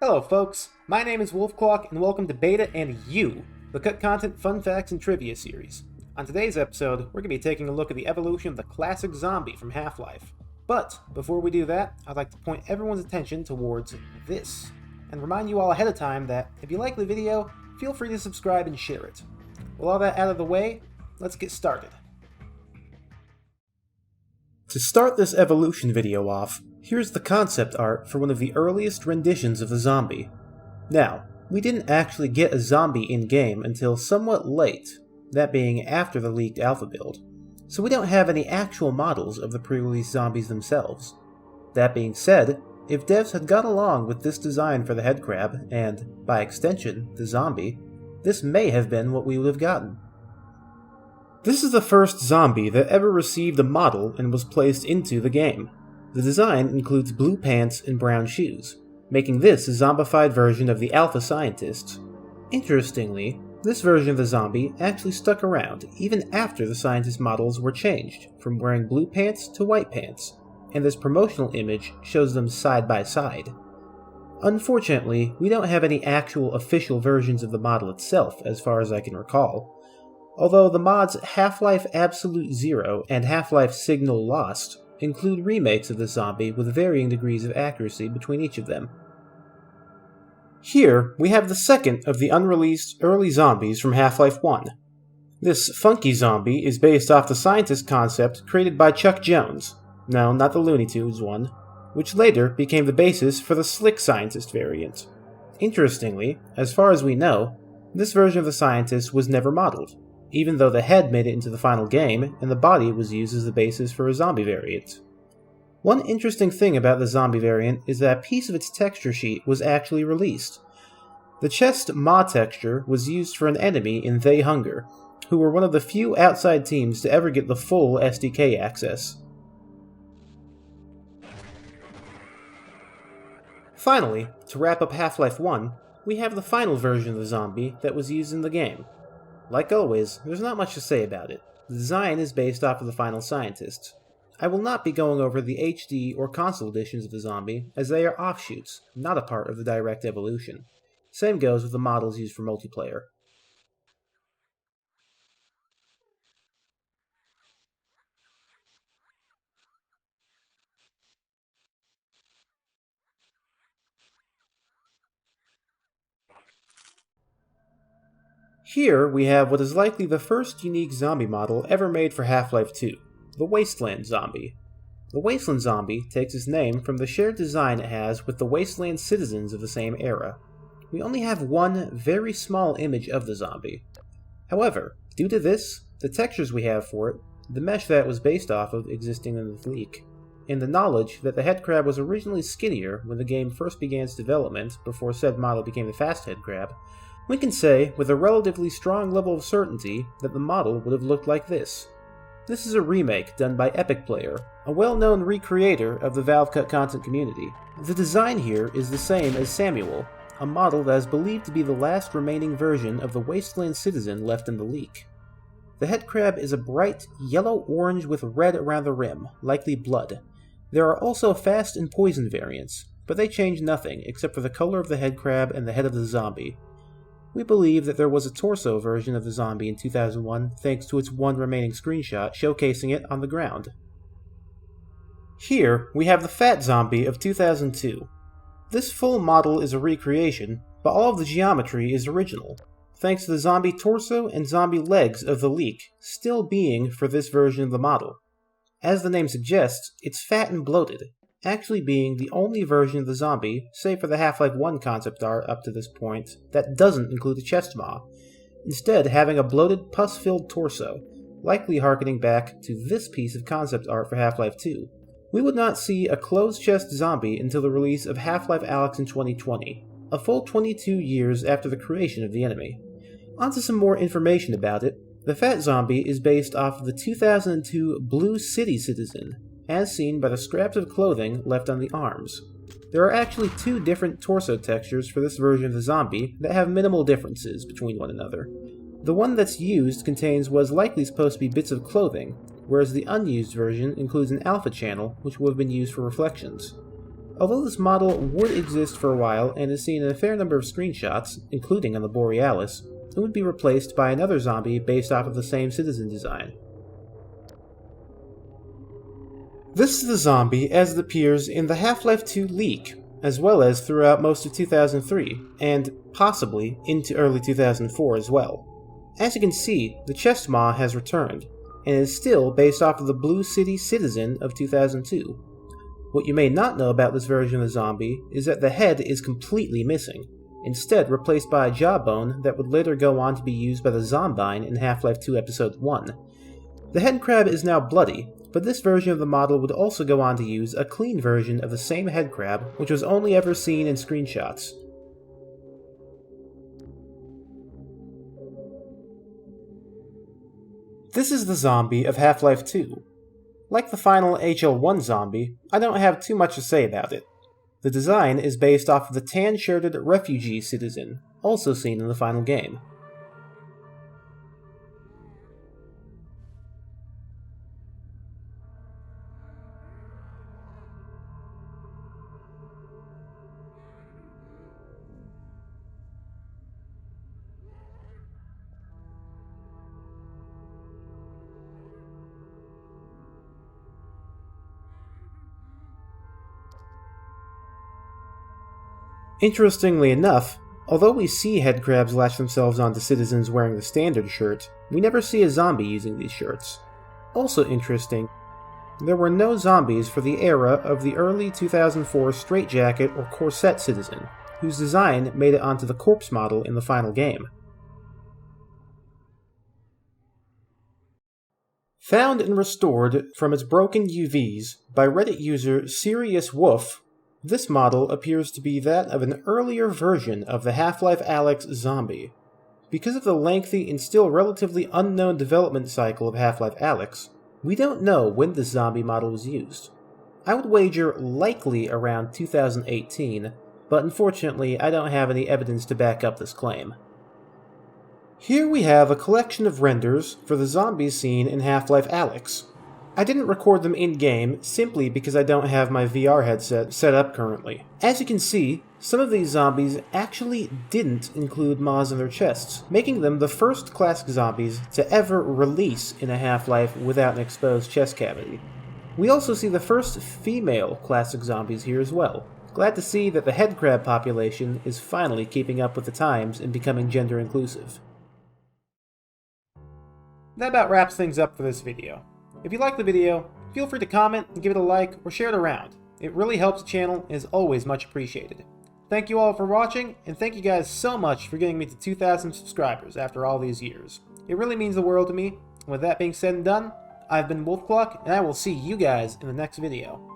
Hello folks, my name is Wolfclock and welcome to Beta and You, the Cut Content Fun Facts and Trivia series. On today's episode, we're going to be taking a look at the evolution of the classic zombie from Half-Life. But, before we do that, I'd like to point everyone's attention towards this, and remind you all ahead of time that if you like the video, feel free to subscribe and share it. With all that out of the way, let's get started. To start this evolution video off, here's the concept art for one of the earliest renditions of the zombie. Now, we didn't actually get a zombie in-game until somewhat late, that being after the leaked alpha build, so we don't have any actual models of the pre-release zombies themselves. That being said, if devs had gone along with this design for the headcrab, and, by extension, the zombie, this may have been what we would have gotten. This is the first zombie that ever received a model and was placed into the game. The design includes blue pants and brown shoes, making this a zombified version of the alpha scientists. Interestingly, this version of the zombie actually stuck around even after the scientist models were changed from wearing blue pants to white pants, and this promotional image shows them side by side. Unfortunately, we don't have any actual official versions of the model itself as far as I can recall, although the mods Half-Life Absolute Zero and Half-Life Signal Lost include remakes of the zombie with varying degrees of accuracy between each of them. Here, we have the second of the unreleased early zombies from Half-Life 1. This funky zombie is based off the scientist concept created by Chuck Jones, no, not the Looney Tunes one, which later became the basis for the slick scientist variant. Interestingly, as far as we know, this version of the scientist was never modeled, even though the head made it into the final game and the body was used as the basis for a zombie variant. One interesting thing about the zombie variant is that a piece of its texture sheet was actually released. The chest maw texture was used for an enemy in They Hunger, who were one of the few outside teams to ever get the full SDK access. Finally, to wrap up Half-Life 1, we have the final version of the zombie that was used in the game. Like always, there's not much to say about it. The design is based off of the final scientist. I will not be going over the HD or console editions of the zombie, as they are offshoots, not a part of the direct evolution. Same goes with the models used for multiplayer. Here we have what is likely the first unique zombie model ever made for Half-Life 2, the Wasteland Zombie. The Wasteland Zombie takes its name from the shared design it has with the Wasteland citizens of the same era. We only have one very small image of the zombie. However, due to this, the textures we have for it, the mesh that it was based off of existing in the leak, and the knowledge that the headcrab was originally skinnier when the game first began its development before said model became the fast headcrab, we can say with a relatively strong level of certainty that the model would have looked like this. This is a remake done by Epic Player, a well-known recreator of the Valve Cut Content community. The design here is the same as Samuel, a model that is believed to be the last remaining version of the Wasteland citizen left in the leak. The headcrab is a bright yellow-orange with red around the rim, likely blood. There are also fast and poison variants, but they change nothing except for the color of the headcrab and the head of the zombie. We believe that there was a torso version of the zombie in 2001 thanks to its one remaining screenshot showcasing it on the ground. Here, we have the Fat Zombie of 2002. This full model is a recreation, but all of the geometry is original, thanks to the zombie torso and zombie legs of the leak still being for this version of the model. As the name suggests, it's fat and bloated, actually being the only version of the zombie, save for the Half-Life 1 concept art up to this point, that doesn't include a chest maw, instead having a bloated, pus-filled torso, likely harkening back to this piece of concept art for Half-Life 2. We would not see a closed-chest zombie until the release of Half-Life Alyx in 2020, a full 22 years after the creation of the enemy. Onto some more information about it. The Fat Zombie is based off of the 2002 Blue City Citizen, as seen by the scraps of clothing left on the arms. There are actually two different torso textures for this version of the zombie that have minimal differences between one another. The one that's used contains what is likely supposed to be bits of clothing, whereas the unused version includes an alpha channel which would have been used for reflections. Although this model would exist for a while and is seen in a fair number of screenshots, including on the Borealis, it would be replaced by another zombie based off of the same citizen design. This is the zombie as it appears in the Half-Life 2 leak, as well as throughout most of 2003, and possibly into early 2004 as well. As you can see, the chest maw has returned, and is still based off of the Blue City Citizen of 2002. What you may not know about this version of the zombie is that the head is completely missing, instead replaced by a jawbone that would later go on to be used by the Zombine in Half-Life 2 Episode 1. The head crab is now bloody, but this version of the model would also go on to use a clean version of the same head crab, which was only ever seen in screenshots. This is the zombie of Half-Life 2. Like the final HL1 Zombie, I don't have too much to say about it. The design is based off of the tan-shirted refugee citizen, also seen in the final game. Interestingly enough, although we see headcrabs latch themselves onto citizens wearing the standard shirt, we never see a zombie using these shirts. Also interesting, there were no zombies for the era of the early 2004 straitjacket or corset citizen, whose design made it onto the corpse model in the final game. Found and restored from its broken UVs by Reddit user Serious Wolf, this model appears to be that of an earlier version of the Half-Life Alyx zombie. Because of the lengthy and still relatively unknown development cycle of Half-Life Alyx, we don't know when this zombie model was used. I would wager likely around 2018, but unfortunately I don't have any evidence to back up this claim. Here we have a collection of renders for the zombies seen in Half-Life Alyx. I didn't record them in-game simply because I don't have my VR headset set up currently. As you can see, some of these zombies actually didn't include maws in their chests, making them the first classic zombies to ever release in a Half-Life without an exposed chest cavity. We also see the first female classic zombies here as well. Glad to see that the headcrab population is finally keeping up with the times and becoming gender inclusive. That about wraps things up for this video. If you liked the video, feel free to comment and give it a like or share it around. It really helps the channel and is always much appreciated. Thank you all for watching, and thank you guys so much for getting me to 2,000 subscribers after all these years. It really means the world to me. And with that being said and done, I've been Wolfclock, and I will see you guys in the next video.